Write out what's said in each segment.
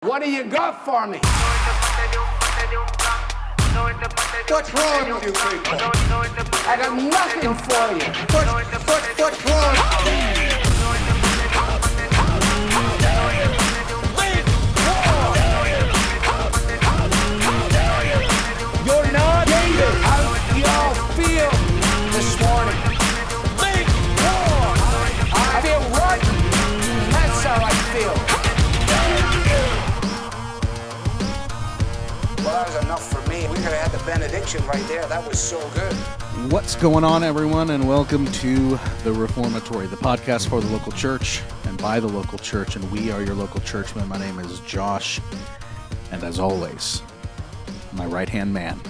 What do you got for me? What's wrong with you people? I got nothing for you. What's wrong? You're not David. How y'all feel this morning? Make war. I feel rotten. That's how I feel. Well, that was enough for me. We could have had the benediction right there. That was so good. What's going on, everyone, and welcome to The Reformatory, the podcast for the local church and by the local church, and we are your local churchmen. My name is Josh, and as always, my right-hand man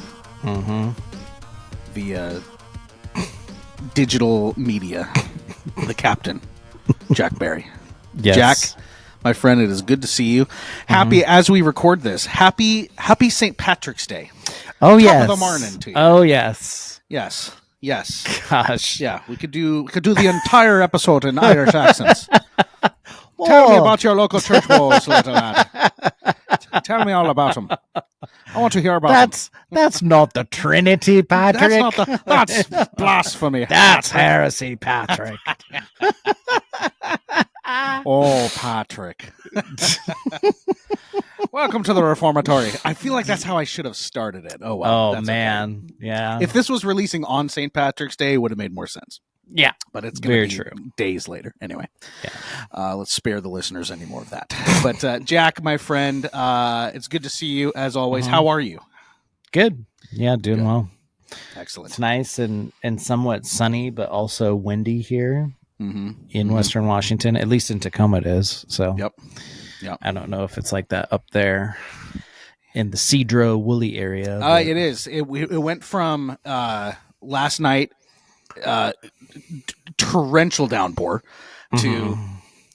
via digital media, the captain, Jack Barry. Yes. Jack, my friend, it is good to see you. Happy, as we record this, happy St. Patrick's Day. Oh, Top yes. of the morning to you. Oh, yes. Yes. Gosh. Yeah, we could do the entire episode in Irish accents. Tell me about your local church woes, little lad. Tell me all about them. I want to hear about them. That's not the Trinity, Patrick. That's blasphemy. That's heresy, Patrick. Oh, Patrick. Welcome to the Reformatory. I feel like that's how I should have started it. Oh, wow. Oh, That's man. okay. Yeah. If this was releasing on St. Patrick's Day, it would have made more sense. Yeah. But it's going Very to be true. days later. Anyway, Yeah. let's spare the listeners any more of that. But Jack, my friend, it's good to see you as always. How are you? Good. Yeah, doing Good. well. Excellent. It's nice and somewhat sunny, but also windy here in Western Washington. At least in Tacoma it is. So Yep. I don't know if it's like that up there in the Cedro Woolley area. but- It is. It went from last night torrential downpour to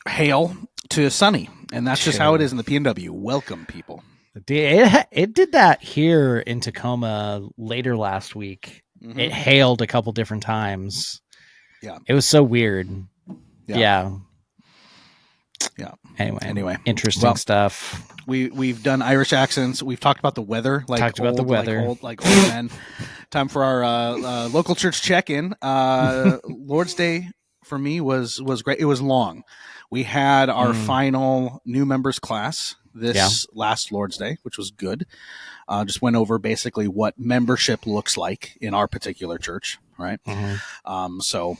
hail to sunny, and that's just how it is in the PNW. Welcome, people. It did that here in Tacoma later last week. It hailed a couple different times. Yeah. It was so weird. Yeah. Yeah. Yeah. Anyway, interesting Well, stuff. We've done Irish accents. We've talked about the weather, like Talked about the weather. like old men. Time for our local church check-in. Lord's Day for me was great. It was long. We had our final new members class this last Lord's Day, which was good. Just went over basically what membership looks like in our particular church, right? So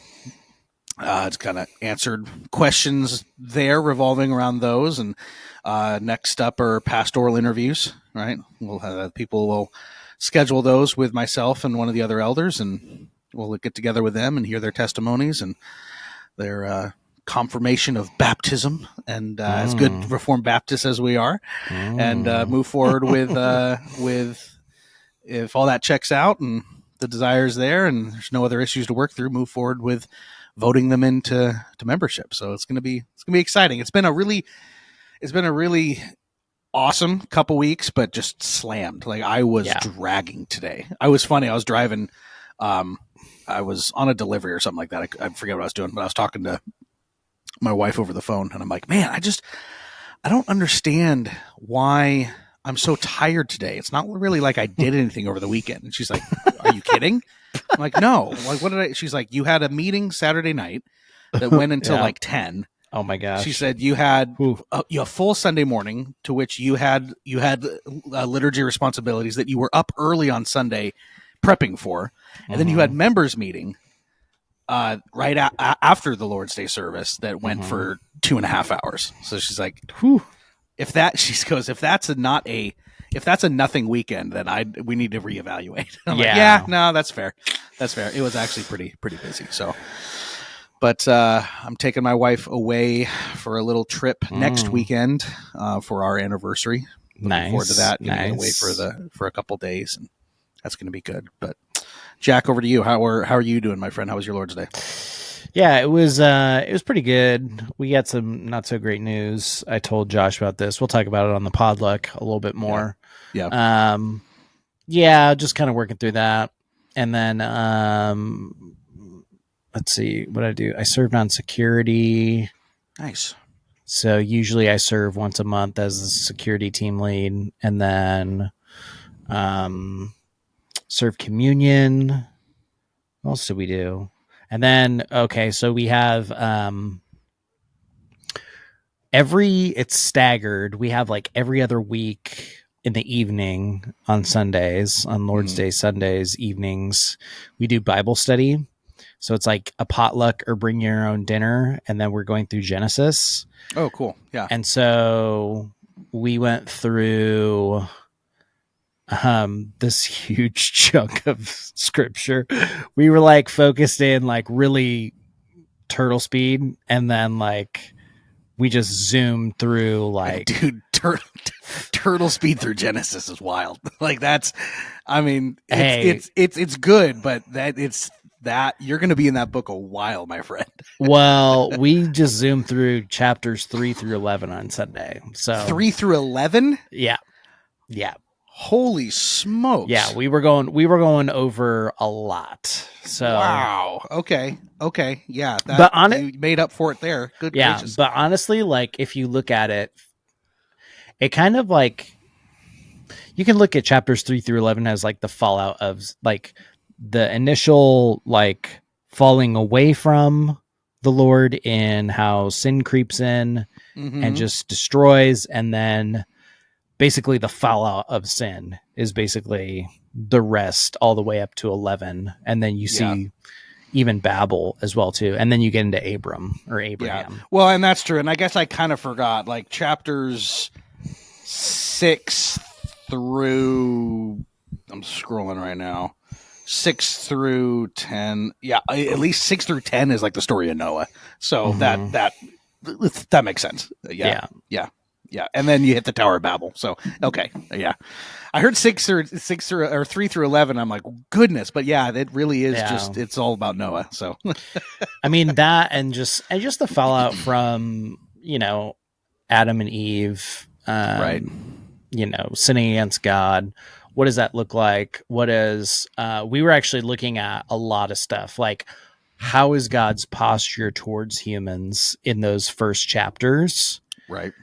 it's kind of answered questions there revolving around those, and next up are pastoral interviews, right? We'll have people will schedule those with myself and one of the other elders, and we'll get together with them and hear their testimonies and their confirmation of baptism, and as good Reformed Baptists as we are, and move forward with if all that checks out and the desire is there and there's no other issues to work through, move forward with voting them into membership. So it's gonna be exciting. It's been a really awesome couple weeks, but just slammed. Like I was dragging today. I was driving. I was on a delivery or something like that. I forget what I was doing, but I was talking to my wife over the phone, and I'm like, man, I don't understand why I'm so tired today. It's not really like I did anything over the weekend. And she's like, are you kidding? I'm like, no. Like, what did I? She's like, you had a meeting Saturday night that went until like 10. Oh my gosh. She said you had a full Sunday morning to which you had liturgy responsibilities that you were up early on Sunday prepping for, and then you had members meeting right after the Lord's Day service that went for 2.5 hours. So she's like, whew. If that's a nothing weekend, then we need to reevaluate. I'm like, no, that's fair. It was actually pretty busy. So, but I'm taking my wife away for a little trip next weekend for our anniversary. Looking forward to that. Getting away for a couple days, and that's going to be good. But Jack, over to you. How are you doing, my friend? How was your Lord's Day? Yeah, it was pretty good. We got some not so great news. I told Josh about this. We'll talk about it on the Podluck a little bit more. Yeah. Just kind of working through that. And then let's see what I do. I served on security. Nice. So usually I serve once a month as the security team lead, and then serve communion. What else do we do? And then, okay, so we have it's staggered. We have like every other week in the evening on Sundays, on Lord's Day Sundays evenings, we do Bible study. So it's like a potluck or bring your own dinner, and then we're going through Genesis. Oh, cool. Yeah. And so we went through this huge chunk of scripture. We were like focused in like really turtle speed, and then like we just zoomed through like Dude, turtle speed through Genesis is wild. Like that's, I mean, it's good, but that you're going to be in that book a while, my friend. Well, we just zoomed through chapters 3 through 11 on Sunday. So 3 through 11. Yeah. Holy smokes. Yeah, we were going over a lot. So wow. Okay. Yeah. But you made up for it there. Good gracious. But honestly, like if you look at it, it kind of like you can look at chapters 3 through 11 as like the fallout of like the initial like falling away from the Lord in how sin creeps in and just destroys, and then basically the fallout of sin is basically the rest all the way up to 11. And then you see even Babel as well too. And then you get into Abraham. Yeah. Well, and that's true. And I guess I kind of forgot like chapters 6 through, I'm scrolling right now, 6 through 10. Yeah. At least 6 through 10 is like the story of Noah. So that makes sense. Yeah. And then you hit the Tower of Babel. So, okay. Yeah. I heard 6 or 3 through 11. I'm like, goodness. But yeah, it really is just, it's all about Noah. So, I mean, that and just the fallout from, Adam and Eve, right. Sinning against God. What does that look like? What is, we were actually looking at a lot of stuff. Like, how is God's posture towards humans in those first chapters? Right.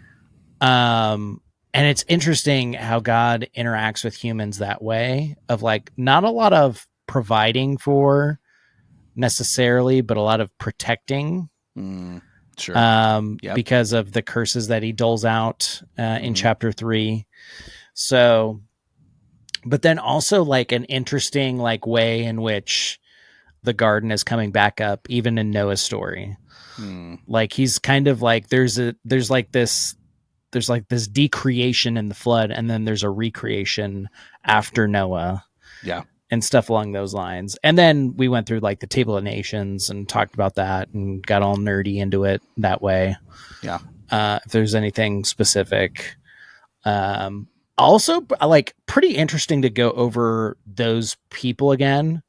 And it's interesting how God interacts with humans that way, of like not a lot of providing for necessarily, but a lot of protecting. Sure. Because of the curses that he doles out in chapter 3. So, but then also like an interesting like way in which the garden is coming back up, even in Noah's story. Like he's kind of like there's like this decreation in the flood, and then there's a recreation after Noah. Yeah. And stuff along those lines. And then we went through like the Table of Nations and talked about that and got all nerdy into it that way. Yeah. If there's anything specific. Also, like pretty interesting to go over those people again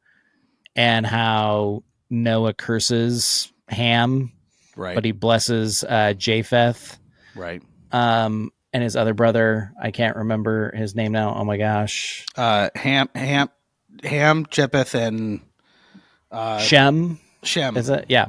and how Noah curses Ham, right? But he blesses Japheth, right? And his other brother, I can't remember his name now. Oh my gosh, Ham, Japheth, and Shem. Is it? Yeah.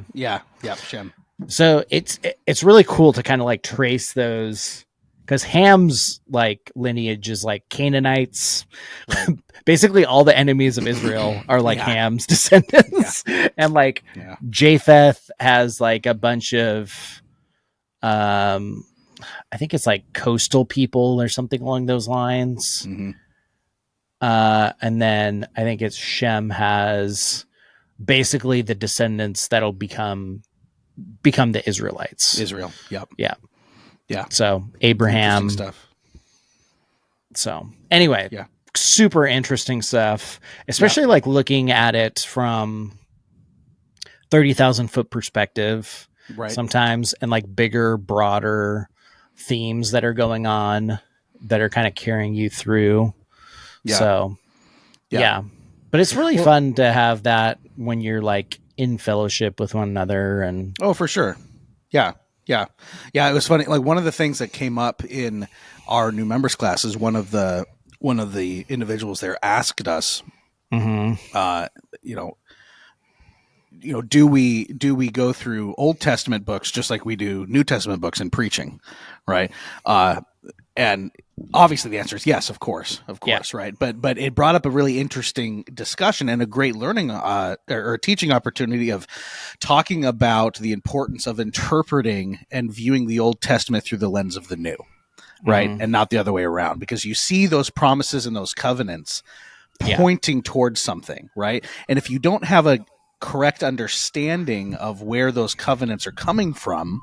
Shem. So it's really cool to kind of like trace those, because Ham's like lineage is like Canaanites. Right. Basically, all the enemies of Israel are like Ham's descendants, and like Japheth has like a bunch of, I think it's like coastal people or something along those lines. And then I think it's Shem has basically the descendants that'll become the Israelites. Israel. Yep. Yeah. So Abraham stuff. So anyway, super interesting stuff, especially like looking at it from 30,000 foot perspective, right? Sometimes, and like bigger, broader themes that are going on that are kind of carrying you through. So, but it's really fun to have that when you're like in fellowship with one another. And for sure. Yeah. It was funny. Like one of the things that came up in our new members class is one of the individuals there asked us, do we go through Old Testament books just like we do New Testament books in preaching, right? And obviously the answer is yes, of course, right? But it brought up a really interesting discussion and a great learning or teaching opportunity of talking about the importance of interpreting and viewing the Old Testament through the lens of the New, right? And not the other way around, because you see those promises and those covenants pointing towards something, right? And if you don't have a correct understanding of where those covenants are coming from,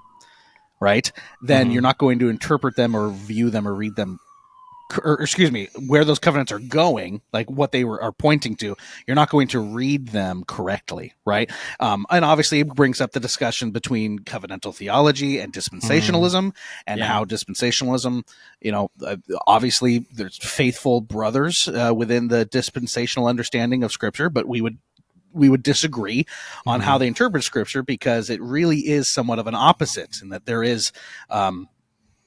right, then you're not going to interpret them or view them or read them, or excuse me, where those covenants are going, like what they are pointing to, you're not going to read them correctly, right? And obviously it brings up the discussion between covenantal theology and dispensationalism, and how dispensationalism, obviously there's faithful brothers within the dispensational understanding of Scripture, but we would disagree on how they interpret Scripture, because it really is somewhat of an opposite, in that there is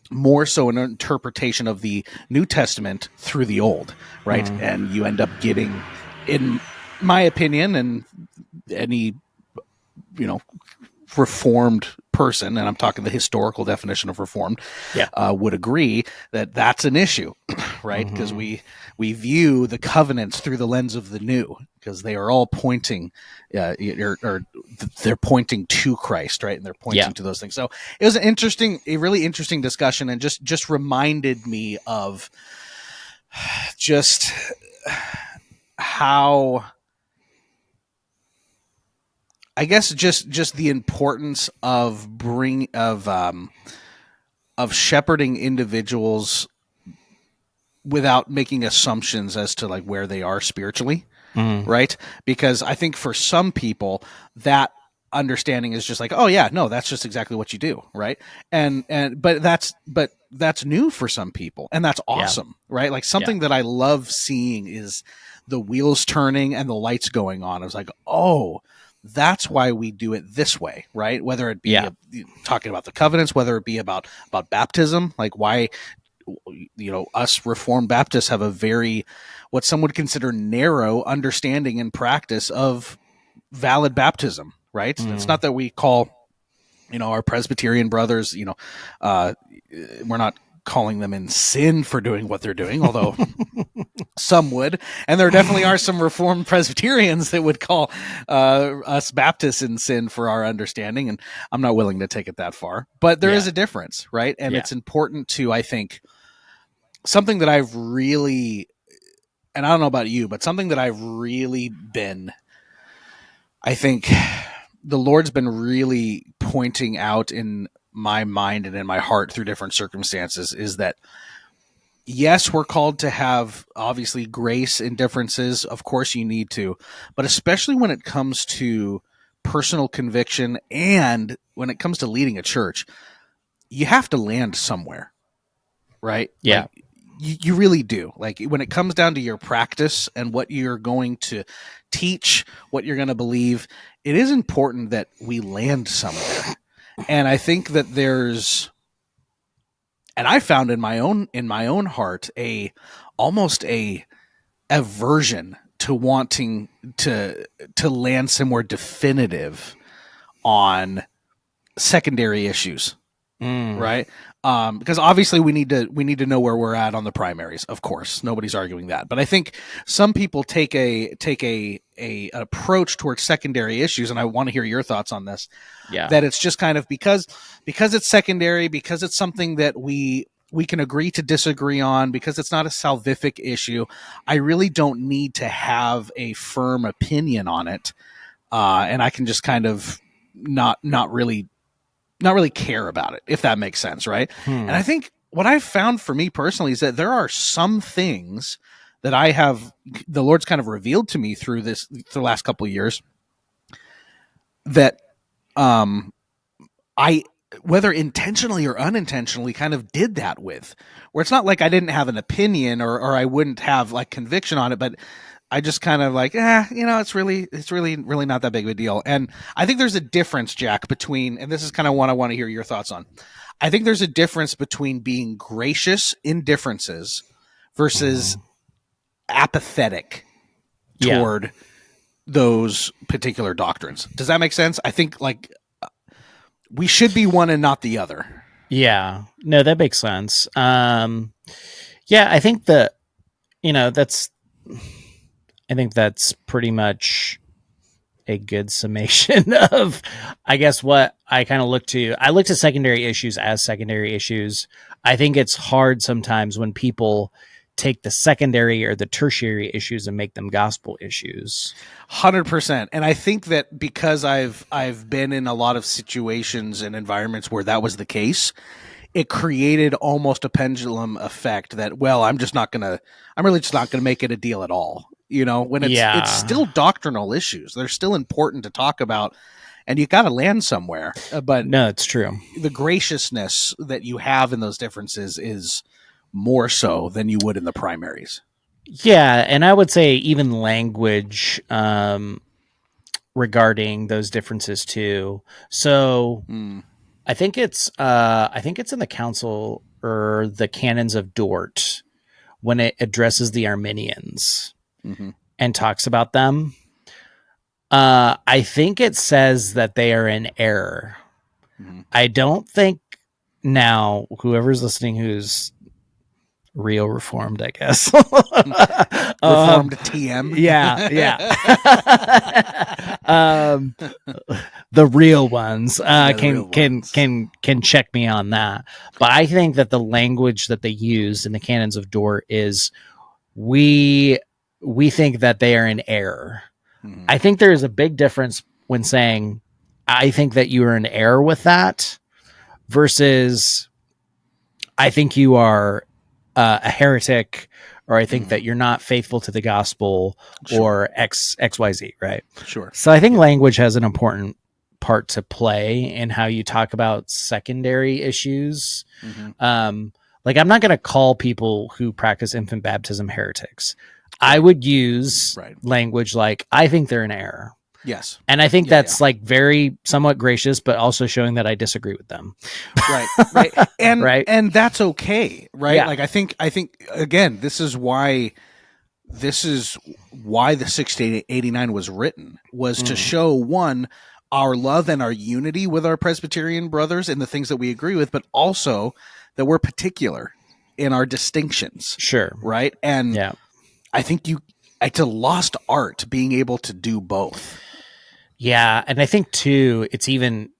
more so an interpretation of the New Testament through the Old, right? And you end up getting, in my opinion, and any, Reformed person, and I'm talking the historical definition of Reformed, would agree that that's an issue, right? Because we view the covenants through the lens of the New, because they are all pointing, or they're pointing to Christ, right? And they're pointing to those things. So it was a really interesting discussion, and just reminded me of just how, I guess, just the importance of shepherding individuals without making assumptions as to like where they are spiritually, right? Because I think for some people that understanding is just like, oh yeah, no, that's just exactly what you do, right? But that's new for some people, and that's awesome, right? Like something that I love seeing is the wheels turning and the lights going on. I was like, oh, that's why we do it this way, right? Whether it be talking about the covenants, whether it be about baptism, like why, us Reformed Baptists have a very, what some would consider narrow understanding and practice of valid baptism, right? It's not that we call, our Presbyterian brothers, we're not calling them in sin for doing what they're doing, although some would. And there definitely are some Reformed Presbyterians that would call us Baptists in sin for our understanding. And I'm not willing to take it that far. But there is a difference, right? And it's important to, I think, something that I've really, and I don't know about you, but something that I've really been, I think the Lord's been really pointing out in my mind and in my heart through different circumstances, is that yes, we're called to have obviously grace in differences. Of course you need to, but especially when it comes to personal conviction and when it comes to leading a church, you have to land somewhere, right? Yeah. Like, you really do. Like when it comes down to your practice and what you're going to teach, what you're going to believe, it is important that we land somewhere. And I think that and I found in my own heart almost a aversion to wanting to land somewhere definitive on secondary issues, right? Because obviously we need to know where we're at on the primaries. Of course, nobody's arguing that. But I think some people take an approach towards secondary issues, and I want to hear your thoughts on this. Yeah, that it's just kind of because it's secondary, because it's something that we can agree to disagree on, because it's not a salvific issue. I really don't need to have a firm opinion on it, and I can just kind of not really care about it, if that makes sense, right? And I think what I've found for me personally is that there are some things that the Lord's kind of revealed to me through the last couple of years that I, whether intentionally or unintentionally, kind of did that with, where it's not like I didn't have an opinion or I wouldn't have like conviction on it, but I just kind of like, it's really not that big of a deal. And I think there's a difference, Jack, between, and this is kind of what I want to hear your thoughts on. I think there's a difference between being gracious in differences versus apathetic toward those particular doctrines. Does that make sense? I think like we should be one and not the other. Yeah, no, that makes sense. Yeah, I think that, I think that's pretty much a good summation of, I guess, what I kind of look to. I look to secondary issues as secondary issues. I think it's hard sometimes when people take the secondary or the tertiary issues and make them gospel issues. 100%. And I think that because I've been in a lot of situations and environments where that was the case, it created almost a pendulum effect that, well, I'm really just not gonna make it a deal at all. When it's still doctrinal issues. They're still important to talk about, and you got to land somewhere. But no, it's true. The graciousness that you have in those differences is more so than you would in the primaries. Yeah, and I would say even language regarding those differences too. So I think it's in the council or the canons of Dort when it addresses the Arminians and talks about them. I think it says that they are in error. I don't think now whoever's listening who's real reformed, I guess. Reformed TM. Yeah. The real ones can check me on that. But I think that the language that they use in the canons of Dort is we think that they are in error. I think there is a big difference when saying I think that you are in error with that versus I think you are a heretic, or I think that you're not faithful to the gospel, or XYZ, right? Sure. So I think language has an important part to play in how you talk about secondary issues. Like I'm not going to call people who practice infant baptism heretics. I would use language like, I think they're in error. Yes. And I think that's like very somewhat gracious, but also showing that I disagree with them. Right. And that's okay. Right. Yeah. Like I think again, this is why the 1689 was written, was to show, one, our love and our unity with our Presbyterian brothers and the things that we agree with, but also that we're particular in our distinctions. Sure. Right. And I think it's a lost art being able to do both. Yeah, and I think too, when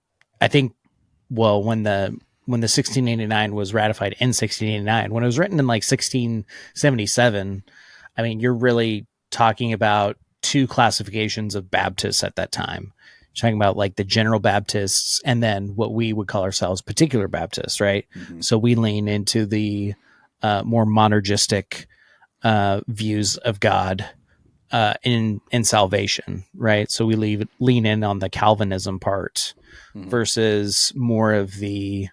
the 1689 was ratified in 1689, when it was written in like 1677, I mean, you're really talking about two classifications of Baptists at that time. You're talking about like the general Baptists and then what we would call ourselves particular Baptists, right? So we lean into the more monergistic views of God in salvation, right? So we lean in on the Calvinism part versus more of the,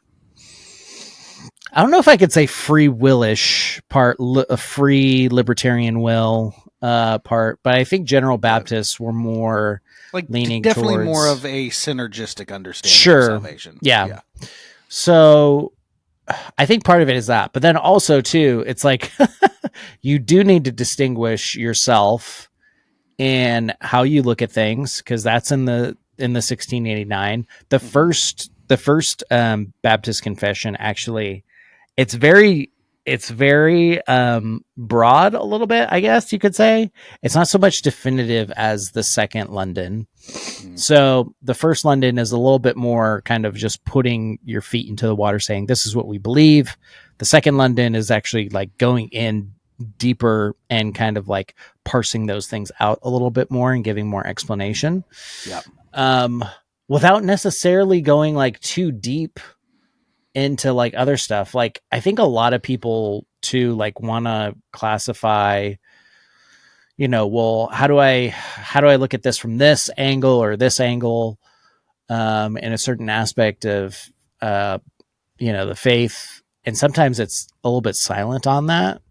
I don't know if I could say free willish part, a free libertarian will part, but I think general Baptists were more like leaning definitely towards more of a synergistic understanding of salvation. Yeah. So I think part of it is that, but then also too, it's like you do need to distinguish yourself in how you look at things, because that's in the 1689. The first Baptist confession, actually, it's very broad a little bit, I guess you could say. It's not so much definitive as the second London. So the first London is a little bit more kind of just putting your feet into the water, saying this is what we believe. The second London is actually like going in deeper and kind of like parsing those things out a little bit more and giving more explanation. Without necessarily going like too deep into like other stuff. Like I think a lot of people too like want to classify, well, how do I look at this from this angle or this angle in a certain aspect of the faith, and sometimes it's a little bit silent on that.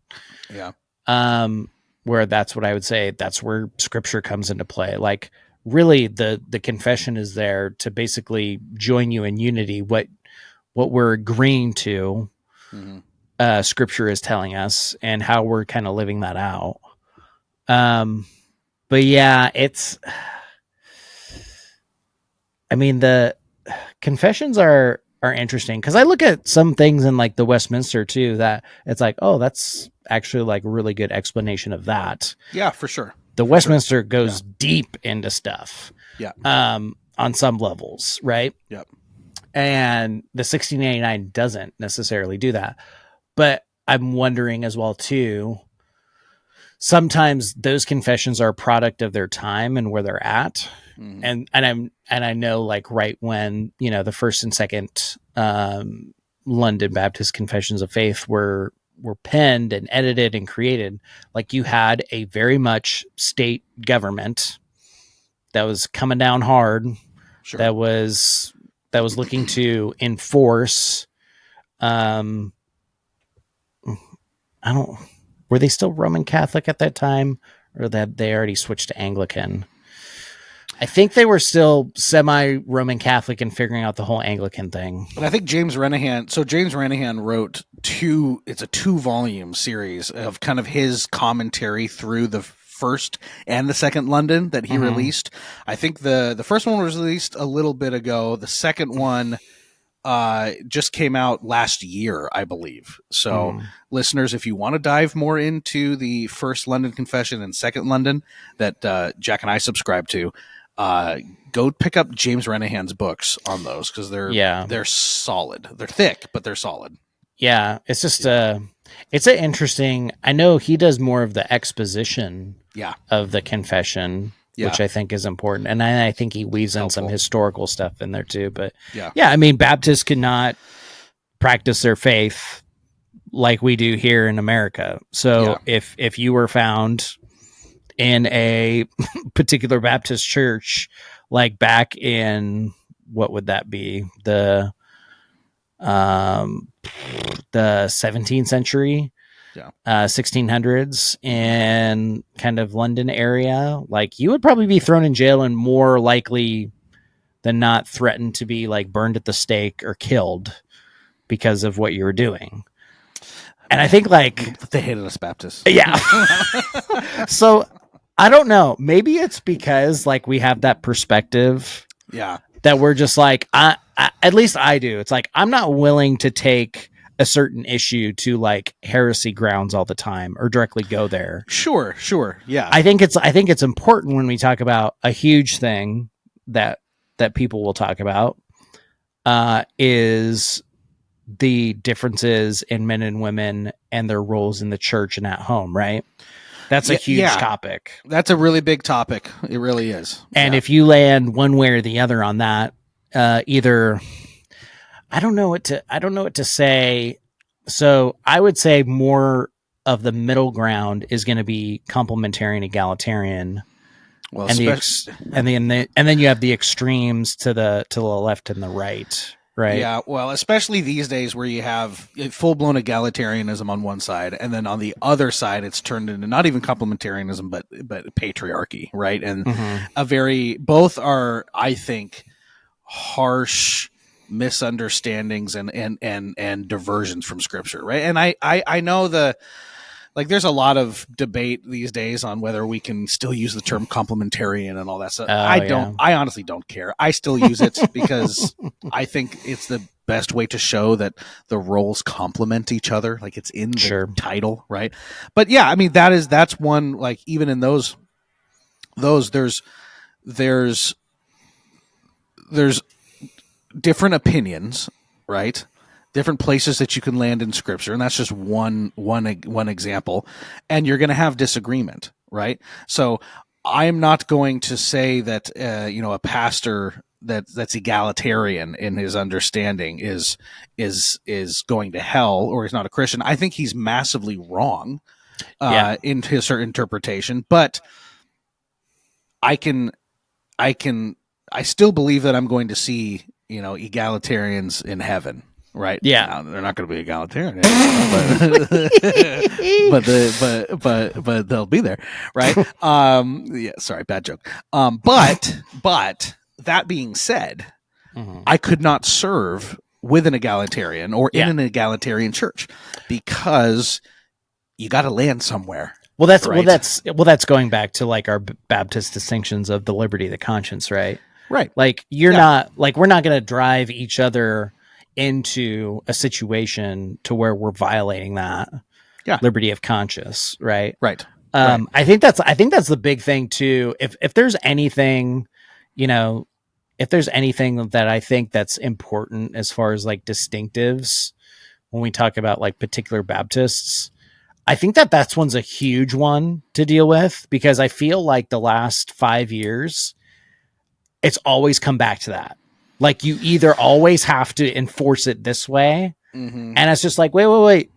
Where that's what I would say, that's where scripture comes into play. Like really the confession is there to basically join you in unity. What we're agreeing to, scripture is telling us, and how we're kind of living that out. But yeah, I mean, the confessions are interesting because I look at some things in like the Westminster too that it's like, oh, that's actually like a really good explanation of that. Yeah, for sure. The Westminster goes deep into stuff. Yeah. On some levels, right? Yep. And the 1689 doesn't necessarily do that. But I'm wondering as well too, sometimes those confessions are a product of their time and where they're at. And I know like right when, you know, the first and second London Baptist Confessions of Faith were penned and edited and created, like you had a very much state government that was coming down hard, Sure. that was looking to enforce were they still Roman Catholic at that time, or that they already switched to Anglican? I think they were still semi-Roman Catholic and figuring out the whole Anglican thing. And I think James Renihan wrote it's a 2-volume series of kind of his commentary through the first and the second London that he released. I think the first one was released a little bit ago. The second one just came out last year, I believe. So listeners, if you want to dive more into the first London Confession and second London that Jack and I subscribe to, go pick up James Renihan's books on those, because they're solid. They're thick, but they're solid. Yeah, it's just it's an interesting. I know he does more of the exposition of the confession, which I think is important, and I think he weaves in some historical stuff in there too. But yeah, I mean, Baptists cannot practice their faith like we do here in America. So if you were found in a particular Baptist church, like back in, what would that be? The 17th century, 1600s, in kind of London area, like you would probably be thrown in jail and more likely than not threatened to be like burned at the stake or killed because of what you were doing. And I think like they hated us Baptists. Yeah. So I don't know. Maybe it's because like we have that perspective. Yeah. That we're just like, I at least I do. It's like, I'm not willing to take a certain issue to like heresy grounds all the time or directly go there. Sure. Yeah. I think it's important when we talk about a huge thing that people will talk about is the differences in men and women and their roles in the church and at home, right? That's a huge topic. That's a really big topic. It really is. And if you land one way or the other on that, either I don't know what to say. So I would say more of the middle ground is going to be complementarian, egalitarian. Well, and then you have the extremes to the left and the right. Right. Yeah. Well, especially these days where you have full-blown egalitarianism on one side, and then on the other side, it's turned into not even complementarianism, but patriarchy. Right. And both are, I think, harsh misunderstandings and diversions from Scripture. Right. And I know there's a lot of debate these days on whether we can still use the term complementarian and all that stuff. I honestly don't care. I still use it because I think it's the best way to show that the roles complement each other. Like it's in the title, right? But yeah, I mean, that's one, like even in those there's different opinions, right? Different places that you can land in Scripture, and that's just one example. And you're going to have disagreement, right? So I'm not going to say that a pastor that's egalitarian in his understanding is going to hell or is not a Christian. I think he's massively wrong in his interpretation, but I still believe that I'm going to see egalitarians in heaven. Right. Yeah. Now, they're not going to be egalitarian, but they'll be there. Right. Yeah. Sorry. Bad joke. But that being said, I could not serve with an egalitarian or in an egalitarian church because you got to land somewhere. Well, Right. that's going back to like our Baptist distinctions of the liberty of the conscience, right? Right. Like you're Yeah. not like we're not going to drive each other into a situation to where we're violating that Yeah. liberty of conscience, right? Right. I think that's the big thing too. If there's anything, you know, if there's anything that I think that's important as far as like distinctives when we talk about like particular Baptists, I think that's one's a huge one to deal with because I feel like the last 5 years, it's always come back to that. Like you either always have to enforce it this way, Mm-hmm. and it's just like, wait.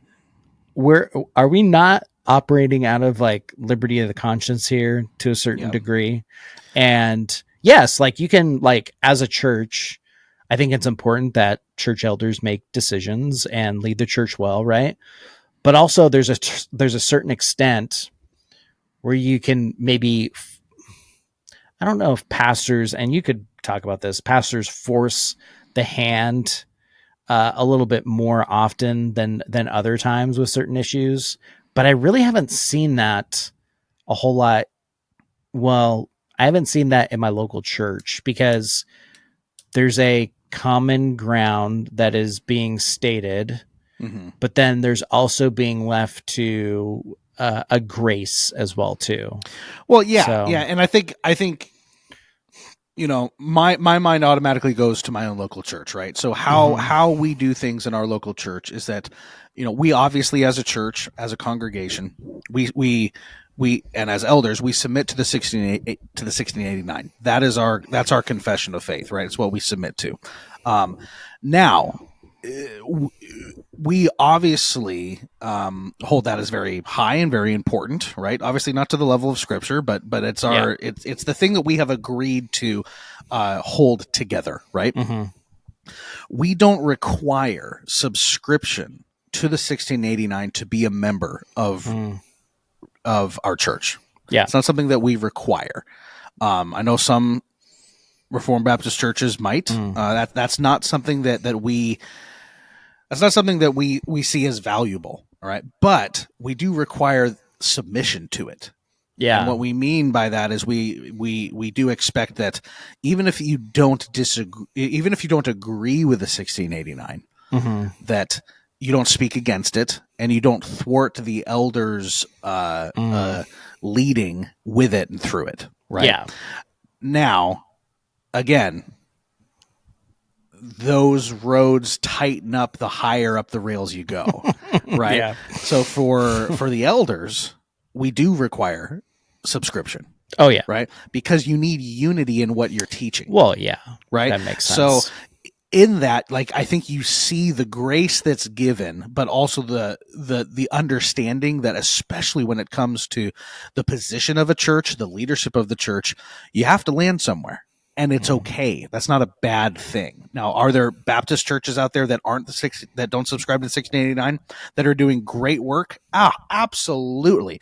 Are we not operating out of like liberty of the conscience here to a certain Yep. degree? And yes, like you can like as a church, I think it's important that church elders make decisions and lead the church well, right? But also there's a certain extent where you can maybe I don't know if pastors, and you could talk about this, pastors force the hand a little bit more often than other times with certain issues. But I really haven't seen that a whole lot. Well, I haven't seen that in my local church because there's a common ground that is being stated, Mm-hmm. but then there's also being left to a grace as well too. Well, yeah, So- yeah, and I think you know my mind automatically goes to my own local church, right? So how we do things in our local church is that you know we obviously as a church, as a congregation, we and as elders we submit to the 1689. That's our confession of faith, right? It's what we submit to. Now. We obviously hold that as very high and very important, right? Obviously, not to the level of Scripture, but it's our it's the thing that we have agreed to hold together, right? Mm-hmm. We don't require subscription to the 1689 to be a member of our church. Yeah. It's not something that we require. I know some Reformed Baptist churches might. That's not something that we. That's not something that we see as valuable, all right? But we do require submission to it. Yeah. And what we mean by that is we do expect that even if you don't disagree, even if you don't agree with the 1689, that you don't speak against it and you don't thwart the elders' leading with it and through it, right? Yeah. Now, again, those roads tighten up the higher up the rails you go, right? Yeah. So for the elders, we do require subscription, Oh yeah. right? Because you need unity in what you're teaching, Well, yeah. right? That makes So sense. in that, like, I think you see the grace that's given, but also the understanding that, especially when it comes to the position of a church, the leadership of the church, you have to land somewhere. And it's okay. That's not a bad thing. Now, are there Baptist churches out there that that don't subscribe to 1689 that are doing great work? Absolutely.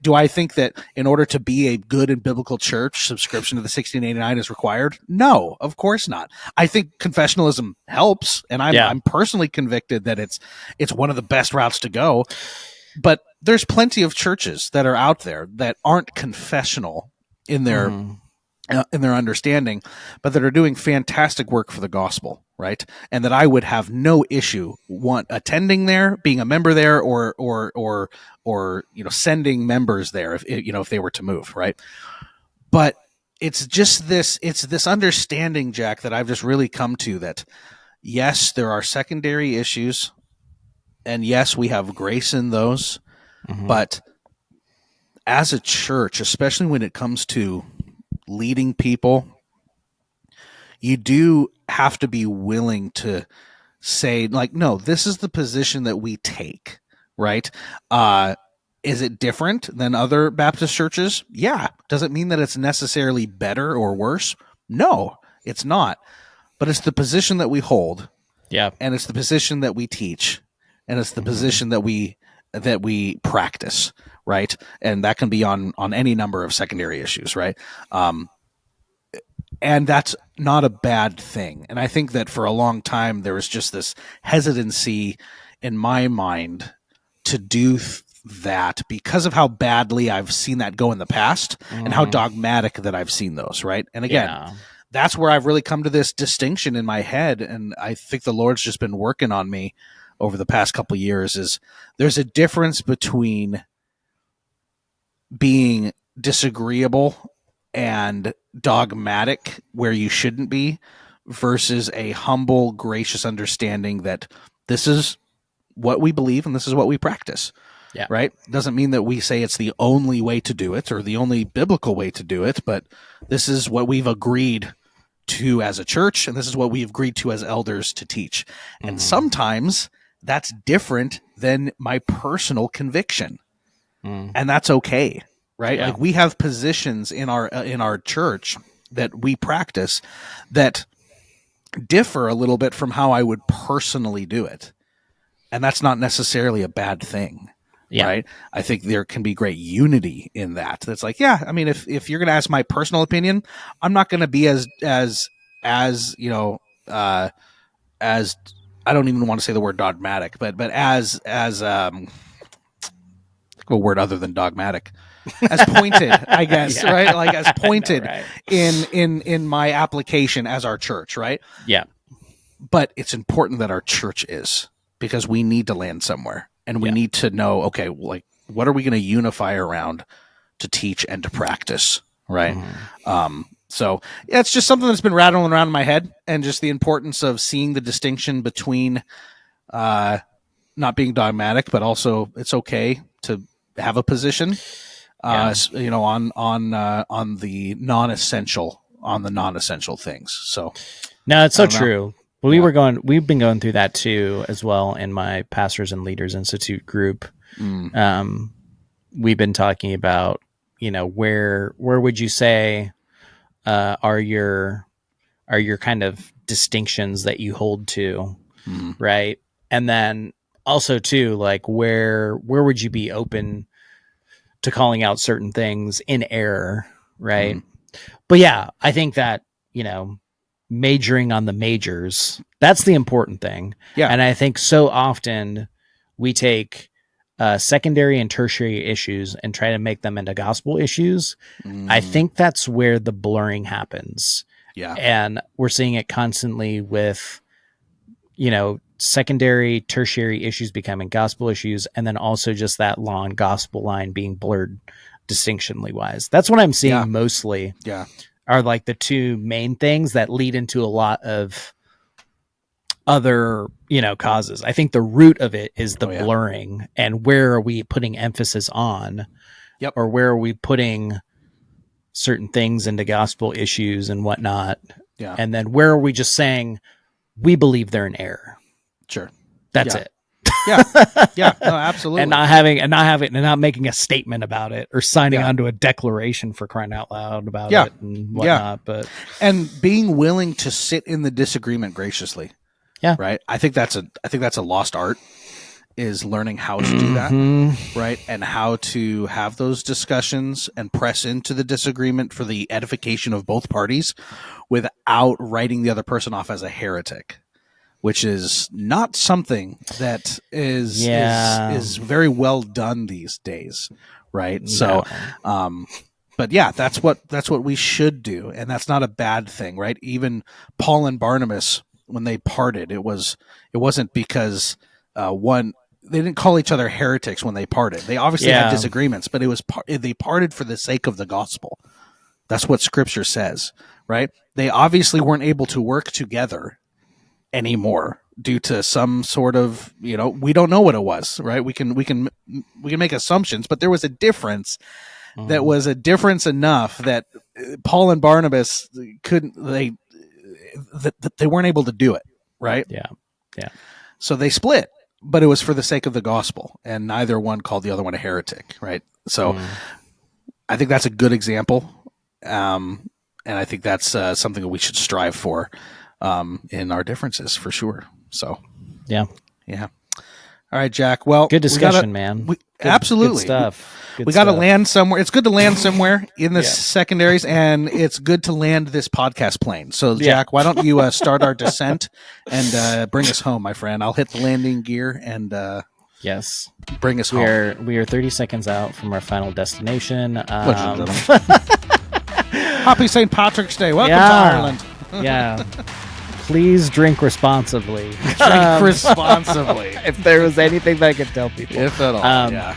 Do I think that in order to be a good and biblical church, subscription to the 1689 is required? No, of course not. I think confessionalism helps, and I'm personally convicted that it's one of the best routes to go. But there's plenty of churches that are out there that aren't confessional in their understanding, but that are doing fantastic work for the gospel, right? And that I would have no issue attending there, being a member there, or sending members there if they were to move, right? But it's this understanding, Jack, that I've just really come to that yes, there are secondary issues, and yes, we have grace in those, but as a church, especially when it comes to leading people, you do have to be willing to say, like, no, this is the position that we take, right? Is it different than other Baptist churches? Yeah. Does it mean that it's necessarily better or worse? No, it's not. But it's the position that we hold. Yeah. And it's the position that we teach. And it's the position that we practice, right? And that can be on any number of secondary issues, right? And that's not a bad thing. And I think that for a long time there was just this hesitancy in my mind to do that because of how badly I've seen that go in the past and how dogmatic that I've seen those, right? And again, that's where I've really come to this distinction in my head, and I think the Lord's just been working on me over the past couple of years, is there's a difference between being disagreeable and dogmatic where you shouldn't be versus a humble, gracious understanding that this is what we believe and this is what we practice. Yeah. Right? Doesn't mean that we say it's the only way to do it or the only biblical way to do it, but this is what we've agreed to as a church, and this is what we've agreed to as elders to teach. And sometimes that's different than my personal conviction. And that's okay, right? Yeah. Like we have positions in our church that we practice that differ a little bit from how I would personally do it. And that's not necessarily a bad thing. Yeah. Right. I think there can be great unity in that. That's like, yeah, I mean, if you're going to ask my personal opinion, I'm not going to be as, you know, as I don't even want to say the word dogmatic, but as a word other than dogmatic, as pointed, I guess, right? Like as pointed right. in my application as our church. Right. Yeah. But it's important that our church is, because we need to land somewhere. And we need to know, okay, like, what are we going to unify around to teach and to practice, right? So yeah, it's just something that's been rattling around in my head, and just the importance of seeing the distinction between not being dogmatic, but also it's okay to have a position, you know, on the non-essential things. So no, it's so true. Well, we've been going through that too, as well, in my Pastors and Leaders Institute group. We've been talking about, you know, where would you say are your kind of distinctions that you hold to, right? And then also too, like where would you be open to calling out certain things in error, right? But yeah, I think that, you know, majoring on the majors, that's the important thing. Yeah. And I think so often we take secondary and tertiary issues and try to make them into gospel issues. I think that's where the blurring happens. Yeah. And we're seeing it constantly with, you know, secondary, tertiary issues becoming gospel issues, and then also just that long gospel line being blurred distinctionally wise. That's what I'm seeing mostly. Yeah. Are like the two main things that lead into a lot of other, you know, causes. I think the root of it is the blurring, and where are we putting emphasis on, or where are we putting certain things into gospel issues and whatnot. Yeah. And then where are we just saying we believe they're in error? Sure. That's it. Yeah. Yeah. No, absolutely. and not making a statement about it or signing onto a declaration, for crying out loud, about it and whatnot. But being willing to sit in the disagreement graciously. Yeah. Right. I think that's a lost art, is learning how to do that. Right. And how to have those discussions and press into the disagreement for the edification of both parties without writing the other person off as a heretic, which is not something that is very well done these days, right? No. So, but yeah, that's what we should do, and that's not a bad thing, right? Even Paul and Barnabas, when they parted, it wasn't because they didn't call each other heretics when they parted. They obviously had disagreements, but they parted for the sake of the gospel. That's what Scripture says, right? They obviously weren't able to work together anymore due to some sort of, you know, we don't know what it was, right? We can make assumptions, but there was a difference that was a difference enough that Paul and Barnabas they weren't able to do it, right? Yeah. So they split, but it was for the sake of the gospel, and neither one called the other one a heretic, right? So I think that's a good example, and I think that's something that we should strive for in our differences, for sure. So, yeah. All right, Jack. Well, good discussion, man. Absolutely. Good stuff. We got to land somewhere. It's good to land somewhere in the secondaries, and it's good to land this podcast plane. So, Jack, why don't you start our descent and bring us home, my friend? I'll hit the landing gear and Yes. Bring us home. We are 30 seconds out from our final destination. Happy St. Patrick's Day. Welcome to Ireland. Yeah. Please drink responsibly. Drink responsibly. If there was anything that I could tell people. If at all, yeah.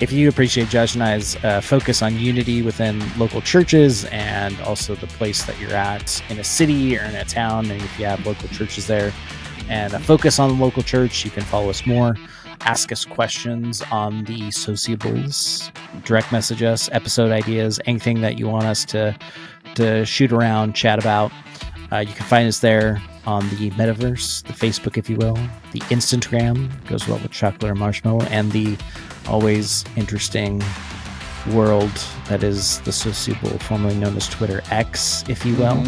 If you appreciate Josh and I's focus on unity within local churches and also the place that you're at in a city or in a town, and if you have local churches there, and a focus on the local church, you can follow us more. Ask us questions on the sociables. Direct message us, episode ideas, anything that you want us to shoot around, chat about. You can find us there on the metaverse, the Facebook, if you will, the Instagram, goes well with chocolate or marshmallow, and the always interesting world that is the sociable, formerly known as Twitter X, if you will.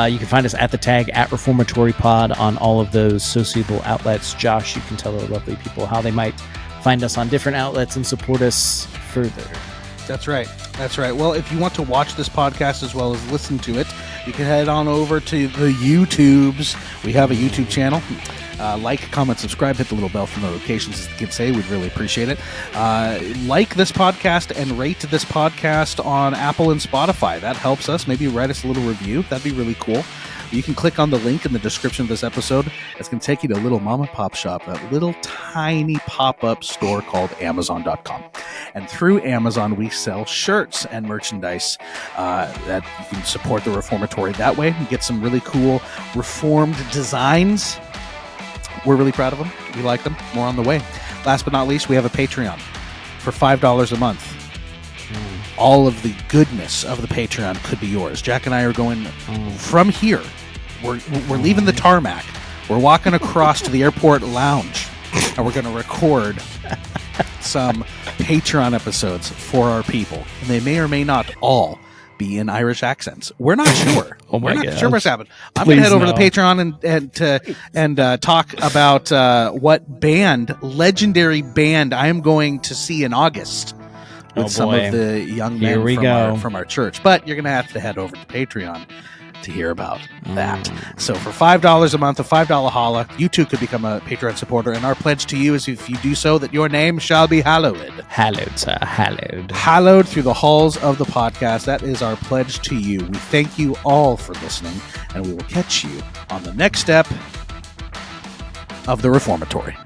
You can find us at the tag at Reformatory Pod on all of those sociable outlets. Josh, you can tell our lovely people how they might find us on different outlets and support us further. That's right. Well, if you want to watch this podcast as well as listen to it, you can head on over to the YouTubes. We have a YouTube channel. Like, comment, subscribe, hit the little bell for notifications, as the kids say. We'd really appreciate it. Like this podcast and rate this podcast on Apple and Spotify. That helps us. Maybe write us a little review. That'd be really cool. You can click on the link in the description of this episode. It's going to take you to a little mom and pop shop, that little tiny pop-up store called Amazon.com. And through Amazon, we sell shirts and merchandise that you can support the Reformatory that way and get some really cool Reformed designs. We're really proud of them. We like them. More on the way. Last but not least, we have a Patreon for $5 a month. All of the goodness of the Patreon could be yours. Jack and I are going from here. We're leaving the tarmac. We're walking across to the airport lounge, and we're going to record some Patreon episodes for our people. And they may or may not all be in Irish accents. We're not sure. We're not sure what's happening. I'm going to head over to the Patreon and talk about what legendary band I am going to see in August with some of the young men from our church. But you're going to have to head over to Patreon to hear about that. So for $5 a month, a $5 holla, you too could become a Patreon supporter. And our pledge to you is, if you do so, that your name shall be hallowed. Hallowed, sir. Hallowed. Hallowed through the halls of the podcast. That is our pledge to you. We thank you all for listening, and we will catch you on the next step of the Reformatory.